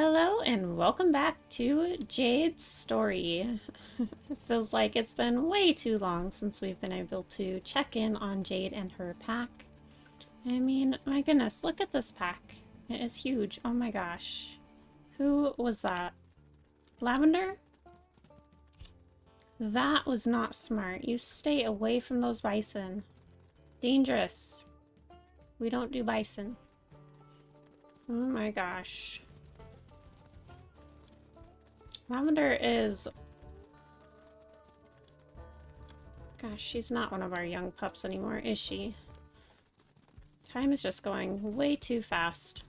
Hello and welcome back to Jade's story. It feels like it's been way too long since we've been able to check in on Jade and her pack. I mean, my goodness, look at this pack. It is huge. Oh my gosh. Who was that? Lavender? That was not smart. You stay away from those bison. Dangerous. We don't do bison. Oh my gosh. Lavender is... Gosh, she's not one of our young pups anymore, is she? Time is just going way too fast.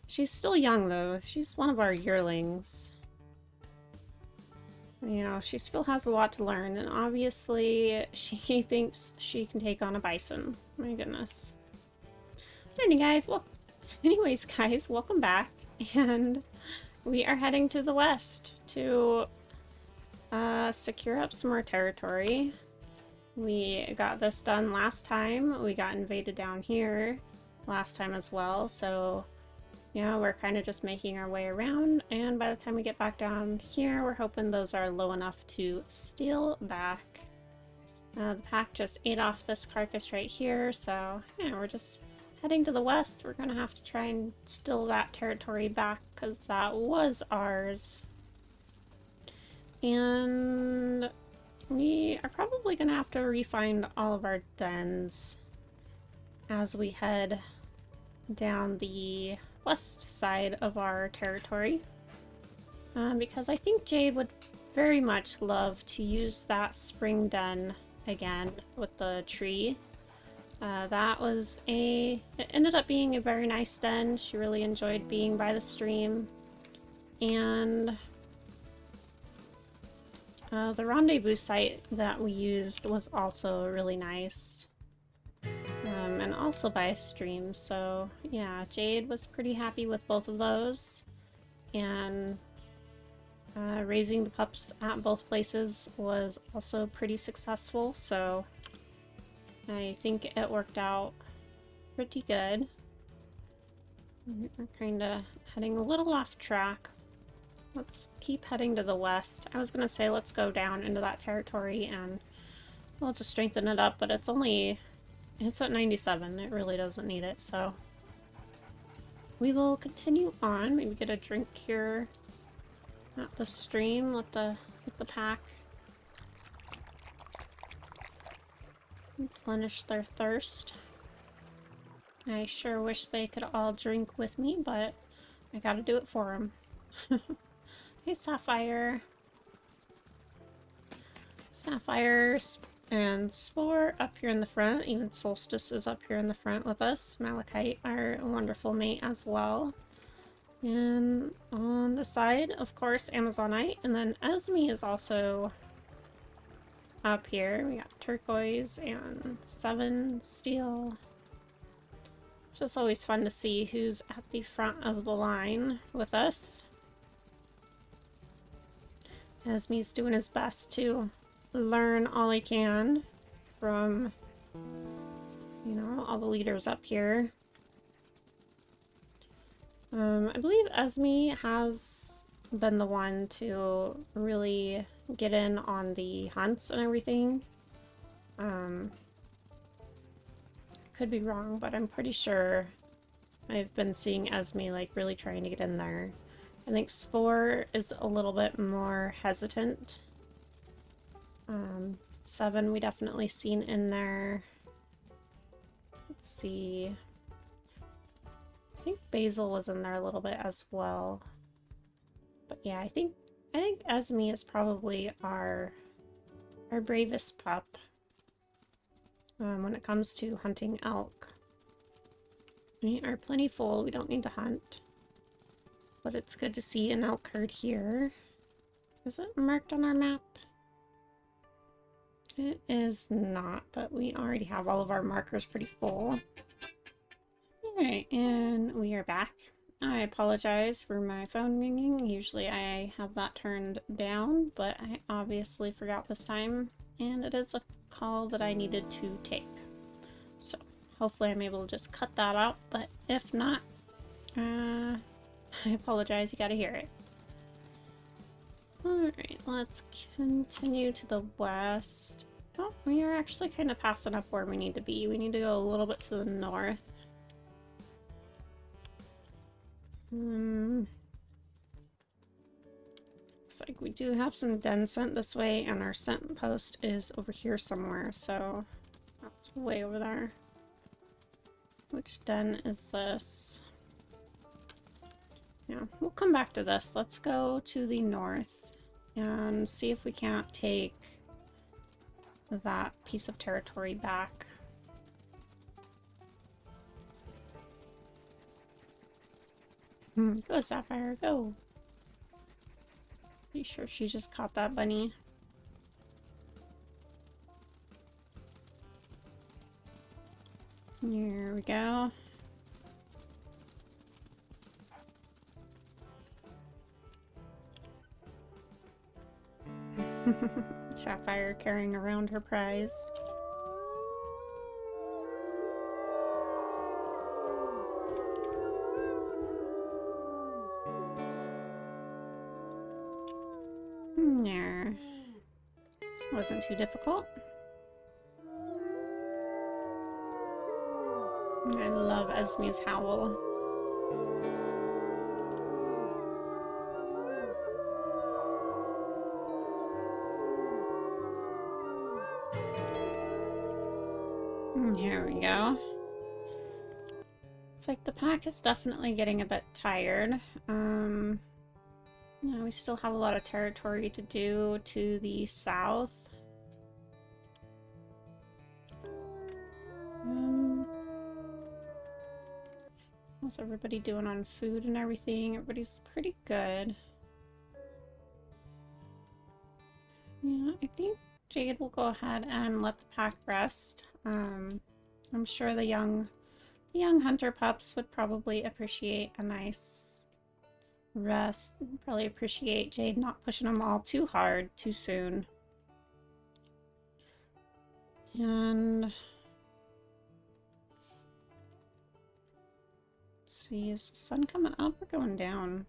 She's still young, though. She's one of our yearlings. You know, she still has a lot to learn, and obviously she thinks she can take on a bison. My goodness. Anyways, guys, welcome back. And we are heading to the west to secure up some more territory. We got this done last time. We got invaded down here last time as well. So, yeah, we're kind of just making our way around. And by the time we get back down here, we're hoping those are low enough to steal back. The pack just ate off this carcass right here. So, yeah, we're just heading to the west. We're going to have to try and steal that territory back because that was ours. And we are probably going to have to refine all of our dens as we head down the west side of our territory. Because I think Jade would very much love to use that spring den again with the tree. It ended up being a very nice den. She really enjoyed being by the stream. And the rendezvous site that we used was also really nice. And also by a stream, so yeah, Jade was pretty happy with both of those. And raising the pups at both places was also pretty successful, so I think it worked out pretty good. We're kind of heading a little off track. Let's keep heading to the west. I was going to say let's go down into that territory and we'll just strengthen it up, but it's at 97. It really doesn't need it, so we will continue on. Maybe get a drink here at the stream with the pack. Replenish their thirst. I sure wish they could all drink with me, but I gotta do it for them. Hey, Sapphire. Sapphire and Spore up here in the front. Even Solstice is up here in the front with us. Malachite, our wonderful mate, as well. And on the side, of course, Amazonite. And then Esme is also up here. We got Turquoise and 7 Steel. It's just always fun to see who's at the front of the line with us. Esme's doing his best to learn all he can from, you know, all the leaders up here. I believe Esme has been the one to really get in on the hunts and everything. Could be wrong, but I'm pretty sure I've been seeing Esme like really trying to get in there. I think Spore is a little bit more hesitant. 7 we definitely seen in there. Let's see. I think Basil was in there a little bit as well. But yeah, I think Esme is probably our bravest pup when it comes to hunting elk. We are plenty full. We don't need to hunt. But it's good to see an elk herd here. Is it marked on our map? It is not, but we already have all of our markers pretty full. Alright, and we are back. I apologize for my phone ringing. Usually I have that turned down, but I obviously forgot this time, and it is a call that I needed to take. So hopefully I'm able to just cut that out, but if not, I apologize, you gotta hear it. Alright, let's continue to the west. Oh, we are actually kind of passing up where we need to be. We need to go a little bit to the north. Looks like we do have some den scent this way, and our scent post is over here somewhere, so that's way over there. Which den is this? Yeah, we'll come back to this. Let's go to the north and see if we can't take that piece of territory back. Go, Sapphire, go! Pretty sure she just caught that bunny. Here we go. Sapphire carrying around her prize. There. Wasn't too difficult. I love Esme's howl. Here we go. It's like the pack is definitely getting a bit tired. Yeah, we still have a lot of territory to do to the south. How's everybody doing on food and everything? Everybody's pretty good. Yeah, I think Jade will go ahead and let the pack rest. I'm sure the young hunter pups would probably appreciate a nice rest. Probably appreciate Jade not pushing them all too hard too soon. And let's see, is the sun coming up or going down?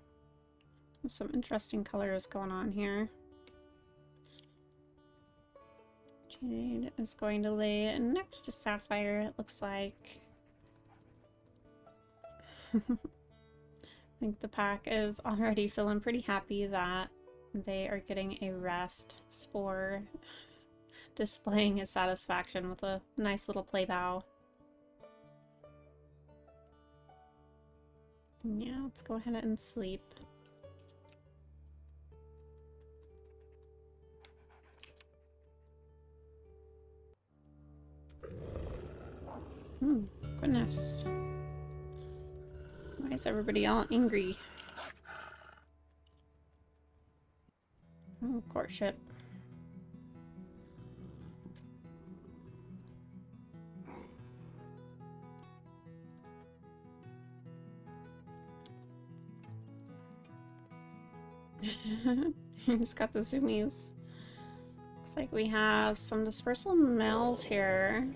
There's some interesting colors going on here. Jade is going to lay next to Sapphire, it looks like. I think the pack is already feeling pretty happy that they are getting a rest. Spore displaying his satisfaction with a nice little play bow. Yeah, let's go ahead and sleep. Goodness. Why is everybody all angry? Oh, courtship. He's got the zoomies. Looks like we have some dispersal males here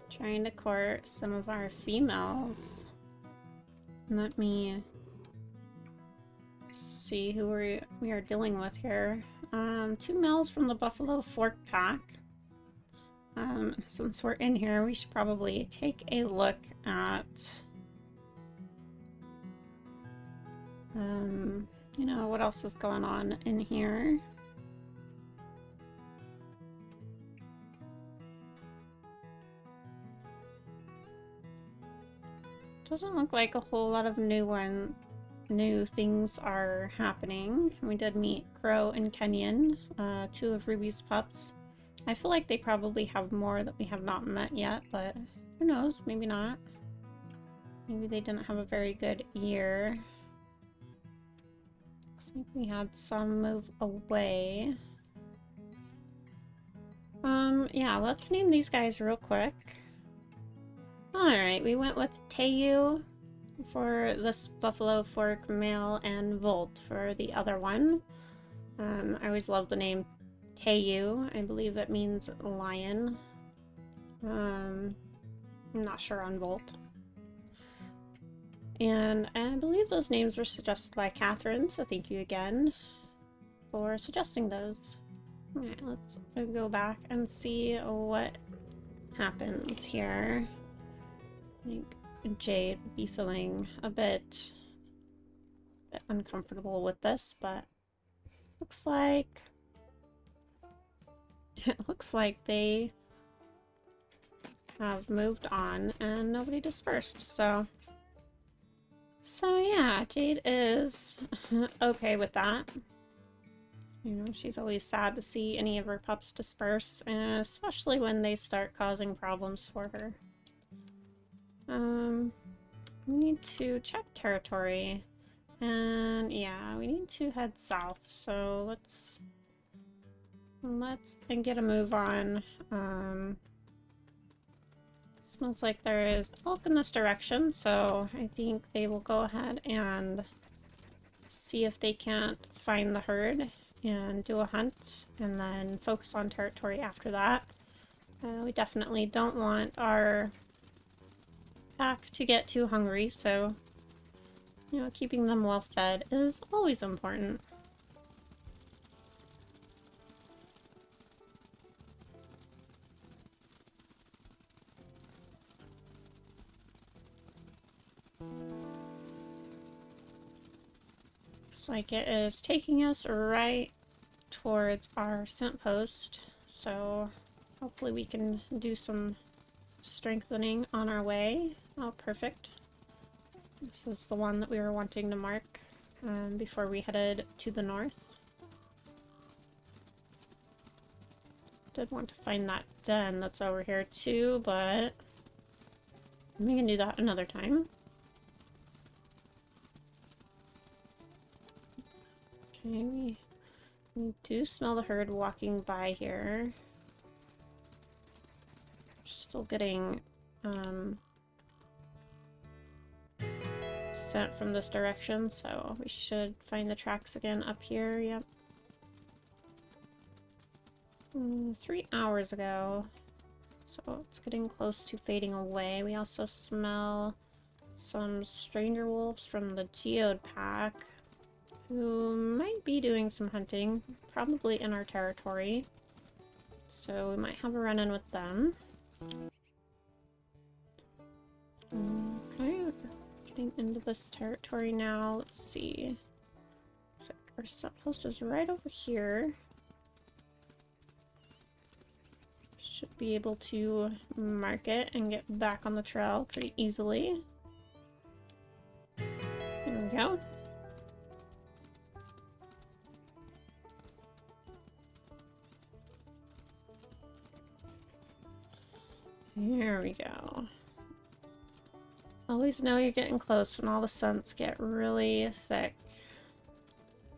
trying to court some of our females. Let me see who we are dealing with here. 2 males from the Buffalo Fork pack. Since we're in here, we should probably take a look at you know, what else is going on in here. Doesn't look like a whole lot of new things are happening. We did meet Crow and Kenyon, 2 of Ruby's pups. I feel like they probably have more that we have not met yet, but who knows, maybe not. Maybe they didn't have a very good year. Looks like we had some move away. Yeah, let's name these guys real quick. Alright, we went with Teiyu for this Buffalo Fork male and Volt for the other one. I always love the name Teiyu. I believe it means lion. I'm not sure on Volt. And I believe those names were suggested by Catherine, so thank you again for suggesting those. Alright, let's go back and see what happens here. I think Jade would be feeling a bit uncomfortable with this, but looks like they have moved on and nobody dispersed. So yeah, Jade is okay with that. You know, she's always sad to see any of her pups disperse, especially when they start causing problems for her. We need to check territory, and yeah, we need to head south. So let's get a move on. Smells like there is elk in this direction, so I think they will go ahead and see if they can't find the herd and do a hunt, and then focus on territory after that. We definitely don't want our pack to get too hungry, so you know, keeping them well fed is always important. Looks like it is taking us right towards our scent post, so hopefully we can do some strengthening on our way. Oh, perfect. This is the one that we were wanting to mark before we headed to the north. Did want to find that den that's over here too, but we can do that another time. Okay, we do smell the herd walking by here. Still getting scent from this direction, so we should find the tracks again up here. Yep. 3 hours ago, so it's getting close to fading away. We also smell some stranger wolves from the Geode pack, who might be doing some hunting, probably in our territory, so we might have a run-in with them. Okay, getting into this territory now. Let's see. Looks like our set post is right over here. Should be able to mark it and get back on the trail pretty easily. There we go. There we go. Always know you're getting close when all the scents get really thick.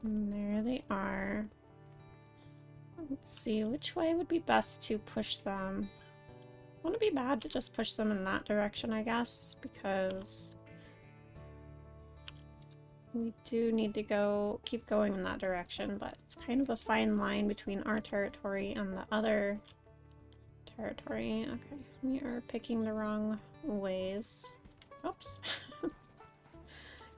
And there they are. Let's see, which way would be best to push them? Wouldn't it be bad to just push them in that direction, I guess, because we do need to keep going in that direction, but it's kind of a fine line between our territory and the other territory. Okay, we are picking the wrong ways. Oops.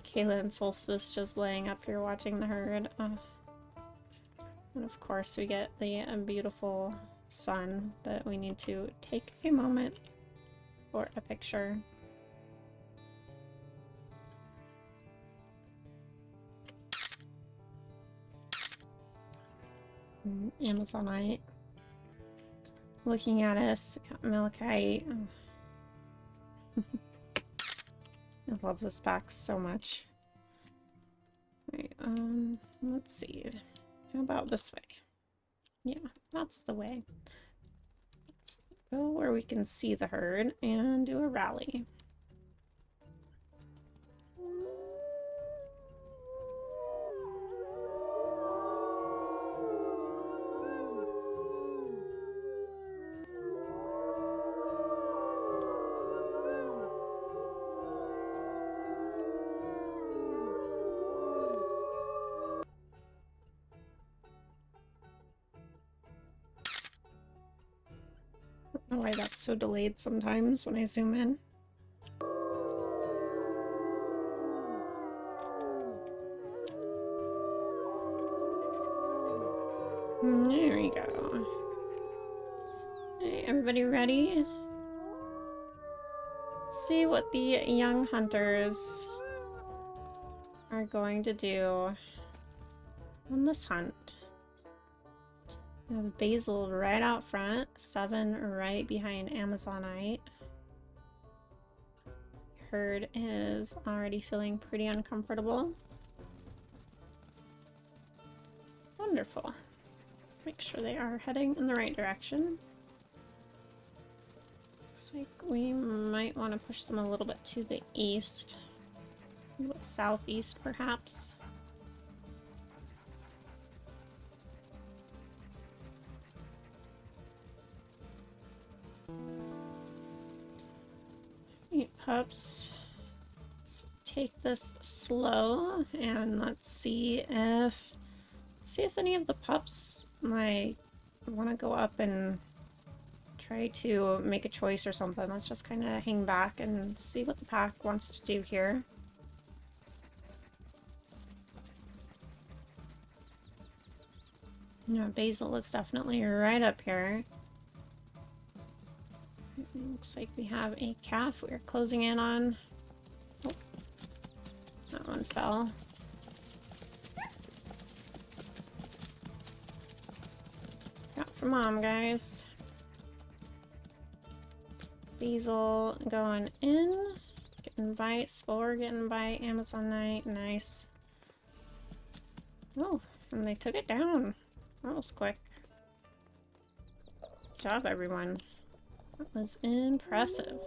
Kayla and Solstice just laying up here watching the herd. And of course we get the beautiful sun, but we need to take a moment for a picture. Amazonite looking at us. Got Malachite. Oh. I love this pack so much. Right, let's see. How about this way? Yeah, that's the way. Let's go where we can see the herd and do a rally. I don't know why that's so delayed sometimes when I zoom in. There we go. Hey, everybody ready? Let's see what the young hunters are going to do on this hunt. We have Basil right out front, 7 right behind Amazonite. Herd is already feeling pretty uncomfortable. Wonderful. Make sure they are heading in the right direction. Looks like we might want to push them a little bit to the east. A little bit southeast, perhaps. Hey, pups. Let's take this slow and let's see if any of the pups might want to go up and try to make a choice or something. Let's just kind of hang back and see what the pack wants to do here. Yeah, Basil is definitely right up here. It looks like we have a calf we're closing in on. Oh, that one fell. Got for mom, guys. Basil going in. Getting by Spore, getting by Amazonite. Nice. Oh, and they took it down. That was quick. Good job, everyone. That was impressive.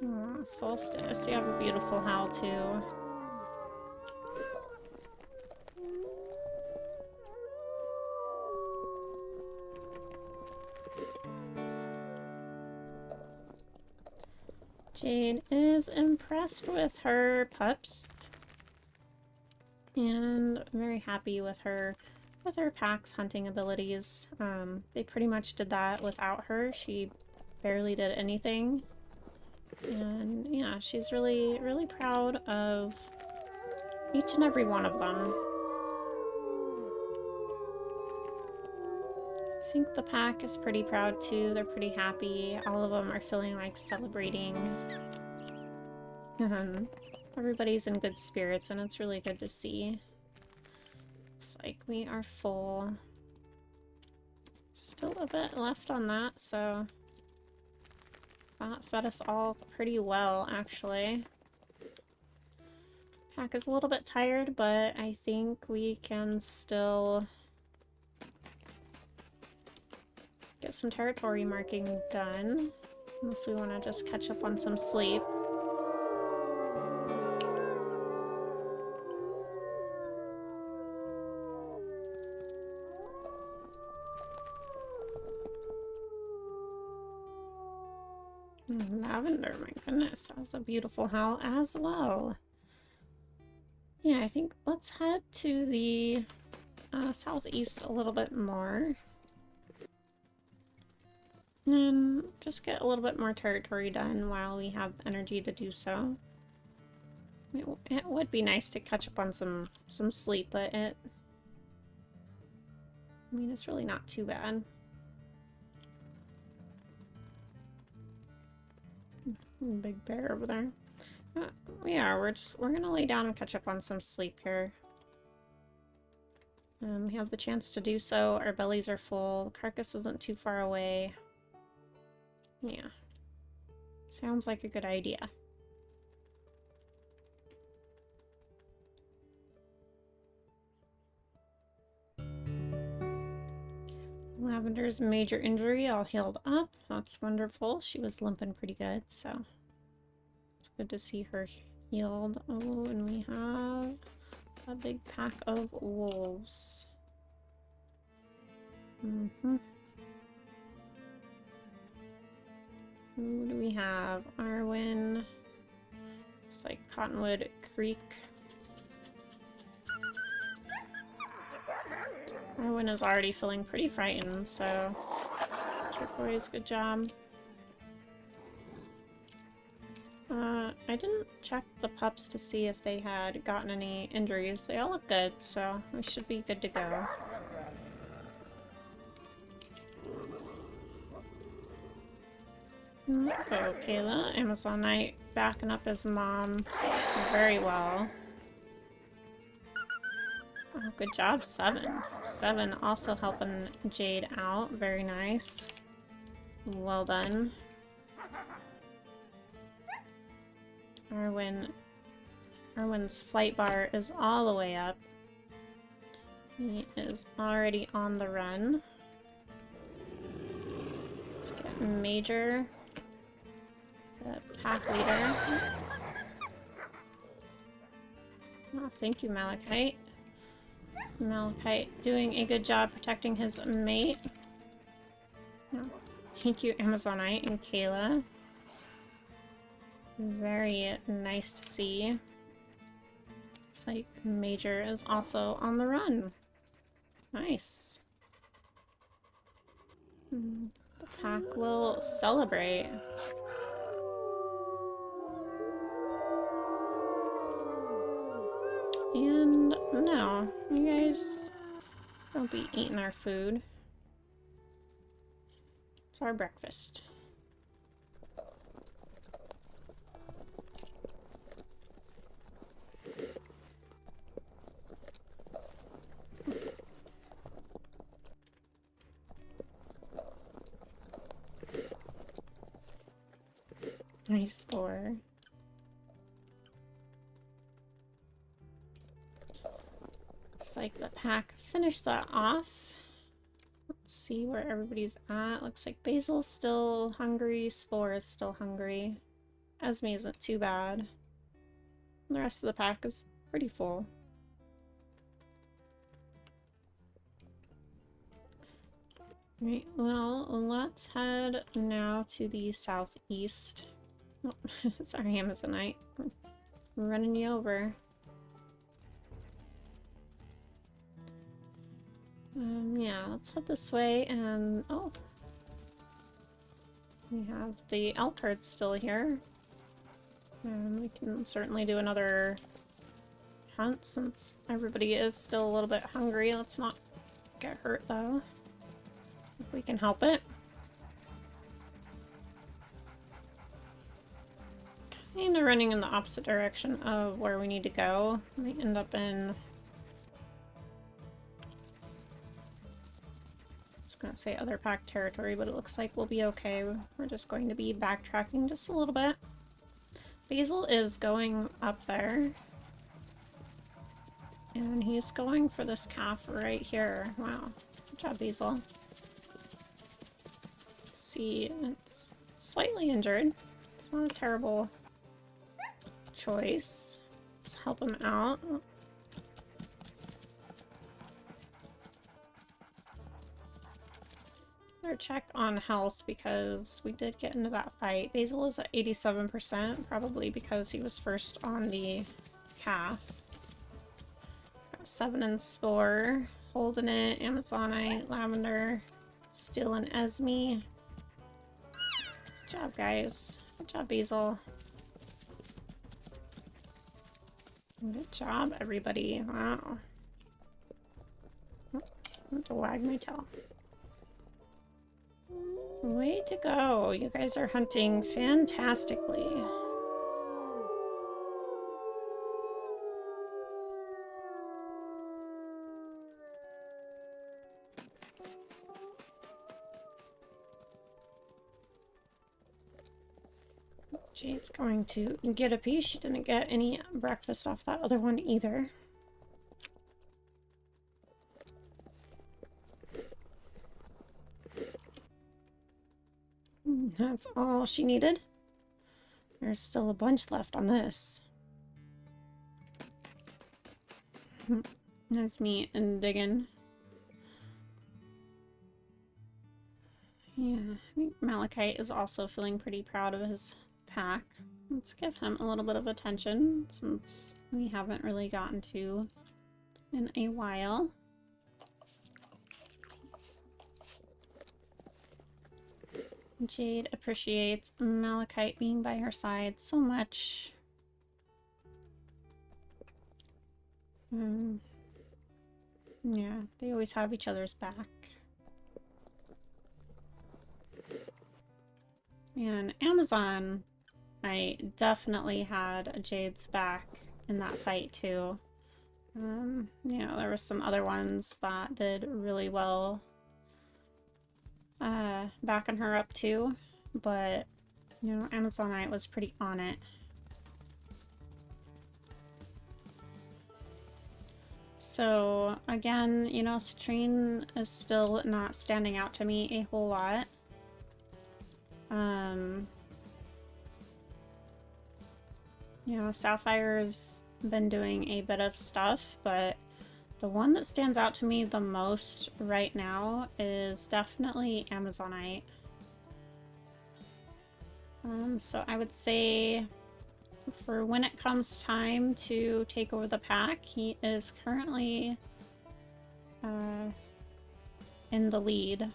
Oh, Solstice, you have a beautiful howl too. Jade is impressed with her pups and very happy with her pack's hunting abilities. They pretty much did that without her. She barely did anything. And yeah, she's really, really proud of each and every one of them. I think the pack is pretty proud too. They're pretty happy. All of them are feeling like celebrating. Everybody's in good spirits and it's really good to see. Looks like we are full. Still a bit left on that, so that fed us all pretty well, actually. Pack is a little bit tired, but I think we can still get some territory marking done, unless we want to just catch up on some sleep. Lavender, my goodness, that was a beautiful howl as well. Yeah, I think let's head to the southeast a little bit more. And just get a little bit more territory done while we have energy to do so. It would be nice to catch up on some sleep, but I mean, it's really not too bad. Big bear over there. Yeah, we're gonna lay down and catch up on some sleep here. We have the chance to do so. Our bellies are full. Carcass isn't too far away. Yeah. Sounds like a good idea. Lavender's major injury all healed up. That's wonderful. She was limping pretty good, so it's good to see her healed. Oh, and we have a big pack of wolves. Who do we have? Arwen. It's like Cottonwood Creek. Arwen is already feeling pretty frightened, so Turquoise, good job. I didn't check the pups to see if they had gotten any injuries. They all look good, so we should be good to go. Go, Kayla. Amazonite backing up his mom very well. Oh, good job, Seven. Seven also helping Jade out. Very nice. Well done. Arwen's flight bar is all the way up. He is already on the run. Let's get Major, the pack leader. Oh, thank you, Malachite. Malachite doing a good job protecting his mate. Oh, thank you, Amazonite and Kayla. Very nice to see. It's like Major is also on the run. Nice. The pack will celebrate. And no, you guys don't be eating our food. It's our breakfast. Nice spore. Looks like the pack finished that off. Let's see where everybody's at. Looks like Basil's still hungry, Spore is still hungry. Esme isn't too bad. The rest of the pack is pretty full. Right, well, let's head now to the southeast. Oh, sorry, Amazonite. We're running you over. Yeah, let's head this way and... oh! We have the elk herd still here. And we can certainly do another hunt since everybody is still a little bit hungry. Let's not get hurt though, if we can help it. Kinda running in the opposite direction of where we need to go. Might end up in... I was gonna say other pack territory, but it looks like we'll be okay. We're just going to be backtracking just a little bit. Basil is going up there. And he's going for this calf right here. Wow. Good job, Basil. Let's see, it's slightly injured. It's not a terrible choice. Let's help him out. Better check on health because we did get into that fight. Basil is at 87%, probably because he was first on the calf. Got 7 in Spore, holding it, Amazonite, Lavender, still in Esme. Good job, guys. Good job, Basil. Good job, everybody. Wow. Oh, I have to wag my tail. Way to go. You guys are hunting fantastically. Jade's going to get a piece. She didn't get any breakfast off that other one either. That's all she needed. There's still a bunch left on this. That's me and digging. Yeah, I think Malachite is also feeling pretty proud of his pack. Let's give him a little bit of attention since we haven't really gotten to in a while. Jade appreciates Malachite being by her side so much. Yeah, they always have each other's back. And Amazon, I definitely had Jade's back in that fight too. You know, there were some other ones that did really well backing her up too, but you know, Amazonite was pretty on it. So again, you know, Citrine is still not standing out to me a whole lot. You know, Sapphire's been doing a bit of stuff, but the one that stands out to me the most right now is definitely Amazonite. So I would say for when it comes time to take over the pack, he is currently in the lead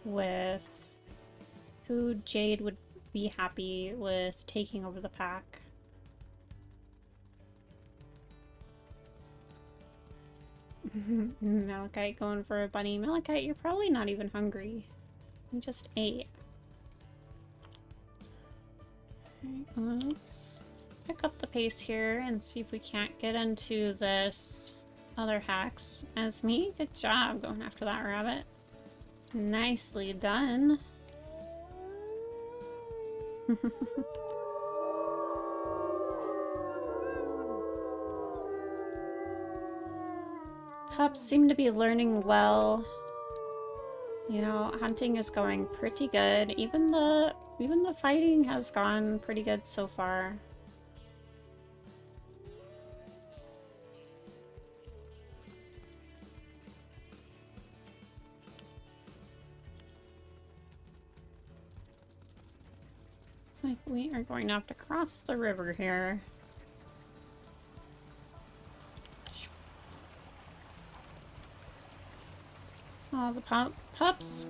with who Jade would be happy with taking over the pack. Malachite going for a bunny. Malachite, you're probably not even hungry. You just ate. Alright, let's pick up the pace here and see if we can't get into this other hex. As me, good job going after that rabbit. Nicely done. Pups seem to be learning well. You know, hunting is going pretty good. Even the fighting has gone pretty good so far. It's like we are going to have to cross the river here. The pups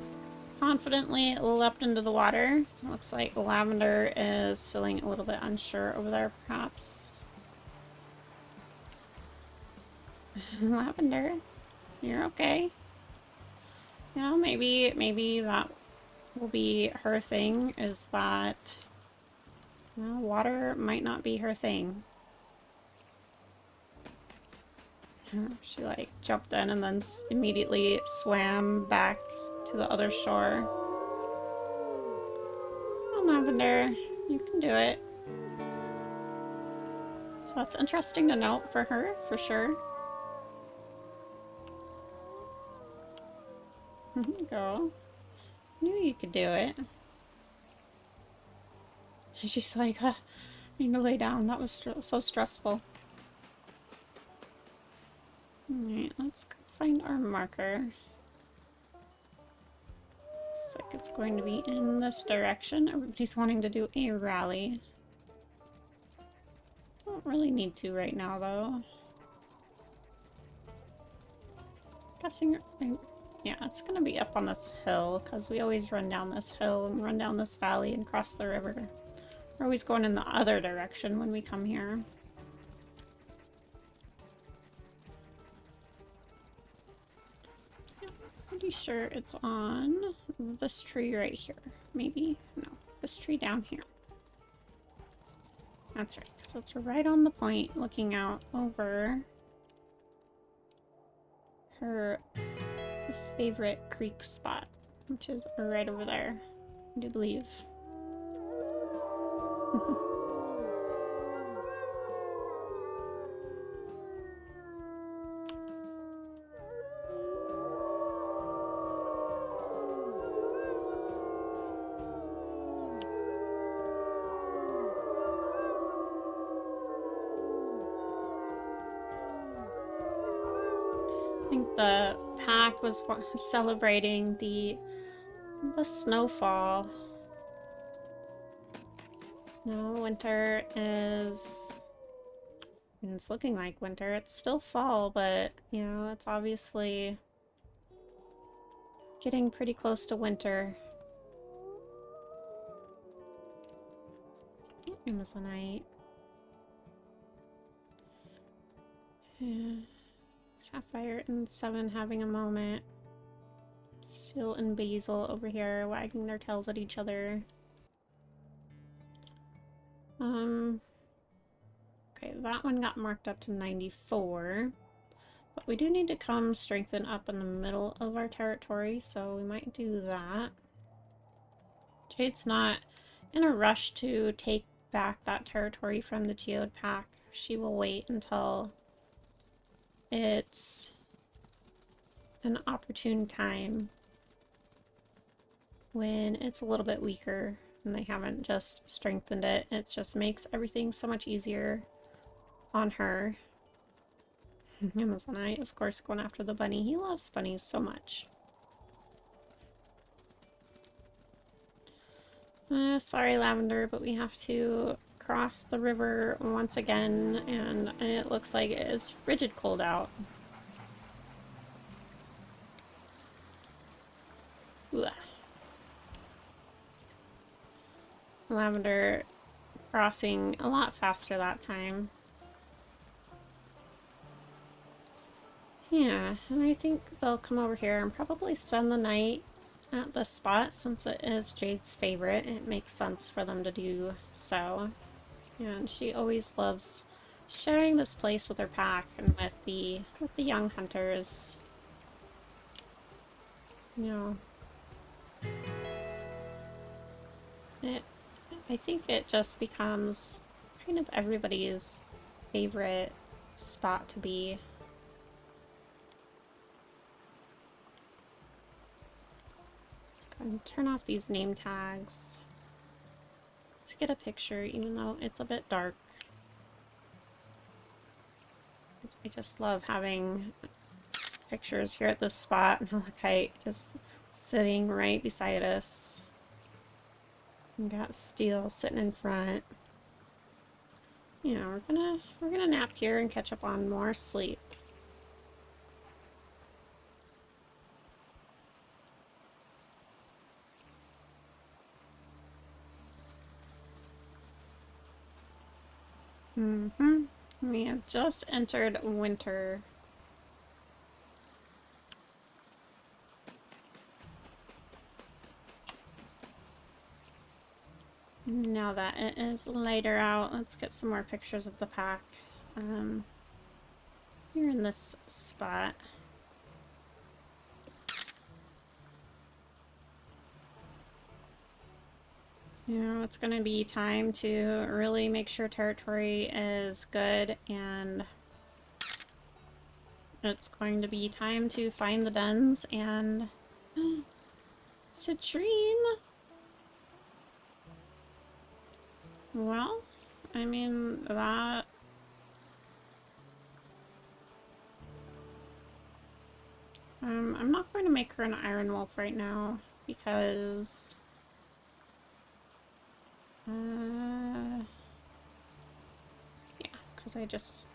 confidently leapt into the water. Looks like Lavender is feeling a little bit unsure over there, perhaps. Lavender, you're okay. You know, maybe that will be her thing, is that, you know, water might not be her thing. She like jumped in and then immediately swam back to the other shore. Oh, Lavender, you can do it. So that's interesting to note for her, for sure. Girl, knew you could do it. And she's like, I need to lay down. That was so stressful. Alright, let's go find our marker. Looks like it's going to be in this direction. Everybody's wanting to do a rally. Don't really need to right now, though. Guessing, yeah, it's gonna be up on this hill, because we always run down this hill and run down this valley and cross the river. We're always going in the other direction when we come here. Pretty sure it's on this tree right here. Maybe? No. This tree down here. That's right. That's right on the point, looking out over her favorite creek spot, which is right over there, I do believe. I think the pack was celebrating the snowfall. No, winter is... It's looking like winter. It's still fall, but, you know, it's obviously getting pretty close to winter. Amazonite. Yeah. Sapphire and Seven having a moment. Seal and Basil over here wagging their tails at each other. Okay, that one got marked up to 94. But we do need to come strengthen up in the middle of our territory, so we might do that. Jade's not in a rush to take back that territory from the Geode Pack. She will wait until it's an opportune time when it's a little bit weaker and they haven't just strengthened it. It just makes everything so much easier on her. Amazonite, of course, going after the bunny. He loves bunnies so much. Sorry, Lavender, but we have to cross the river once again, and it looks like it is frigid cold out. Ooh. Lavender crossing a lot faster that time. Yeah, and I think they'll come over here and probably spend the night at the spot since it is Jade's favorite. It makes sense for them to do so. And she always loves sharing this place with her pack and with the young hunters. You know, I think it just becomes kind of everybody's favorite spot to be. Let's go ahead and turn off these name tags. Let's get a picture, even though it's a bit dark. I just love having pictures here at this spot. Malachite just sitting right beside us. We got Steel sitting in front. Yeah, we're gonna nap here and catch up on more sleep. We have just entered winter. Now that it is lighter out, let's get some more pictures of the pack. Here in this spot. You know, it's going to be time to really make sure territory is good, and it's going to be time to find the dens and Citrine. Well, I mean, that... I'm not going to make her an Iron Wolf right now, because... yeah, because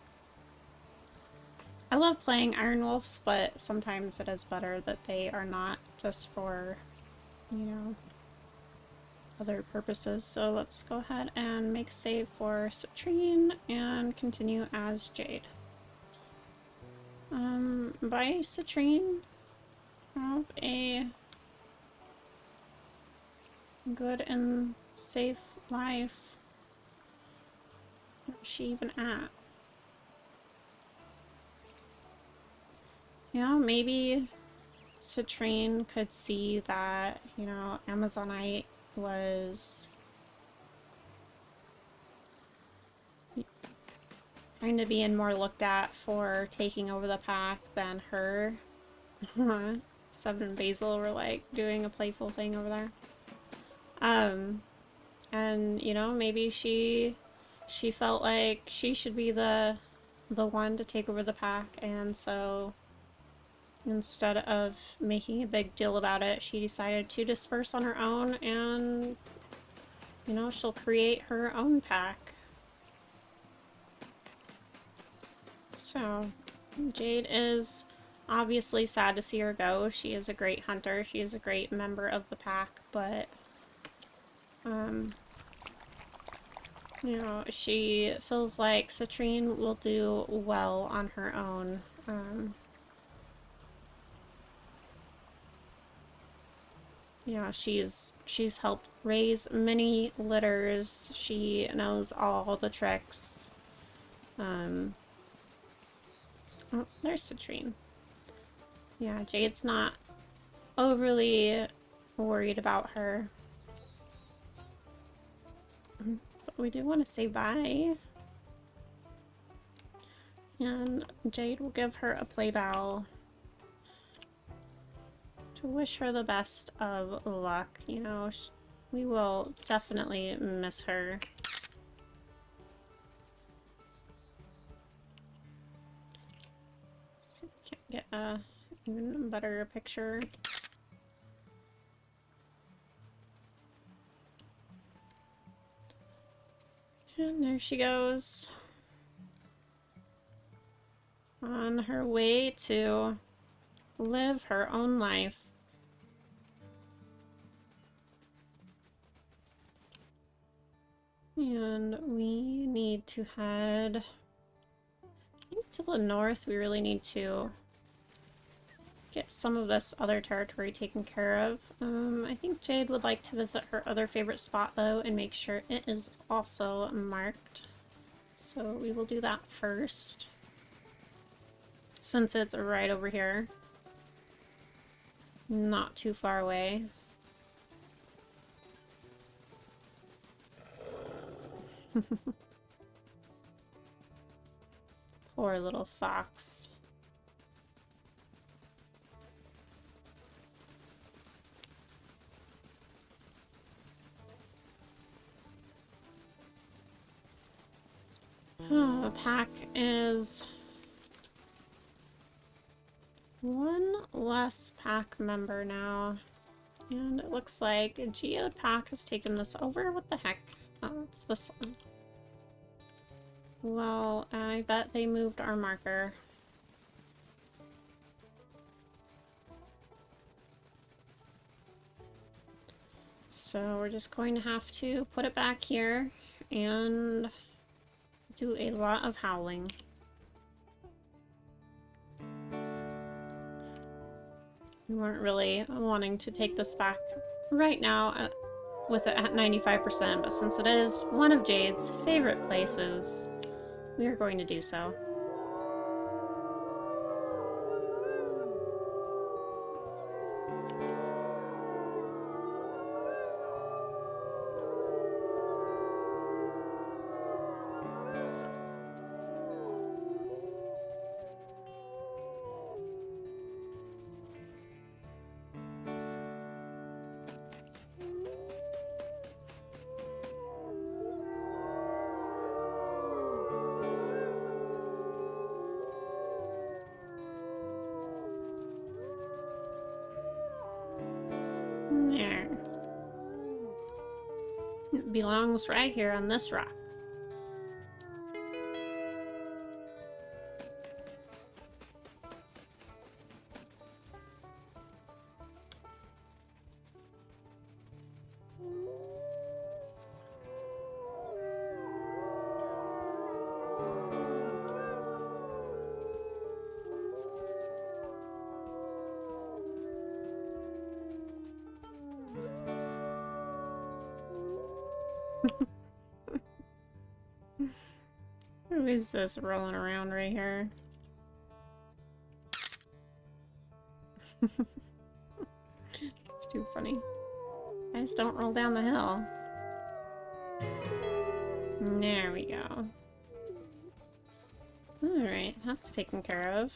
I love playing Iron Wolves, but sometimes it is better that they are not just for, you know, other purposes. So let's go ahead and make a save for Citrine and continue as Jade. Bye, Citrine. Have a good and safe life. Where's she even at? Yeah, maybe Citrine could see that, you know, Amazonite was kind of being more looked at for taking over the pack than her. Seven and Basil were like doing a playful thing over there. And you know, maybe she felt like she should be the one to take over the pack, and so instead of making a big deal about it, she decided to disperse on her own, and you know, she'll create her own pack. So Jade is obviously sad to see her go. She is a great hunter. She is a great member of the pack, but You know, she feels like Citrine will do well on her own. Yeah, she's helped raise many litters. She knows all the tricks. Oh, there's Citrine. Yeah, Jade's not overly worried about her. But we do want to say bye. And Jade will give her a play bow to wish her the best of luck. You know, we will definitely miss her. See if we can't get a even better picture. And there she goes. On her way to live her own life. And we need to head, I think, to the north. We really need to get some of this other territory taken care of. I think Jade would like to visit her other favorite spot though and make sure it is also marked. So we will do that first, since it's right over here. Not too far away. Poor little fox. Oh, the pack is one less pack member now. And it looks like a Geode pack has taken this over. What the heck? Oh, it's this one. Well, I bet they moved our marker. So we're just going to have to put it back here and do a lot of howling. We weren't really wanting to take this back right now with it at 95%, but since it is one of Jade's favorite places, we are going to do so. There. It belongs right here on this rock. Who is this rolling around right here? It's too funny. Guys, don't roll down the hill. There we go. Alright, that's taken care of.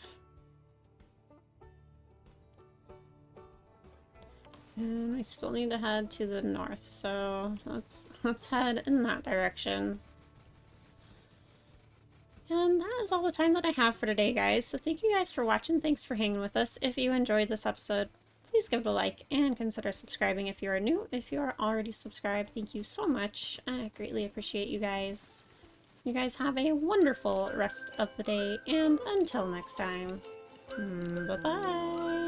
And we still need to head to the north, so let's head in that direction. And that is all the time that I have for today, guys. So thank you guys for watching. Thanks for hanging with us. If you enjoyed this episode, please give it a like and consider subscribing if you are new. If you are already subscribed, thank you so much. I greatly appreciate you guys. You guys have a wonderful rest of the day, and until next time, bye-bye.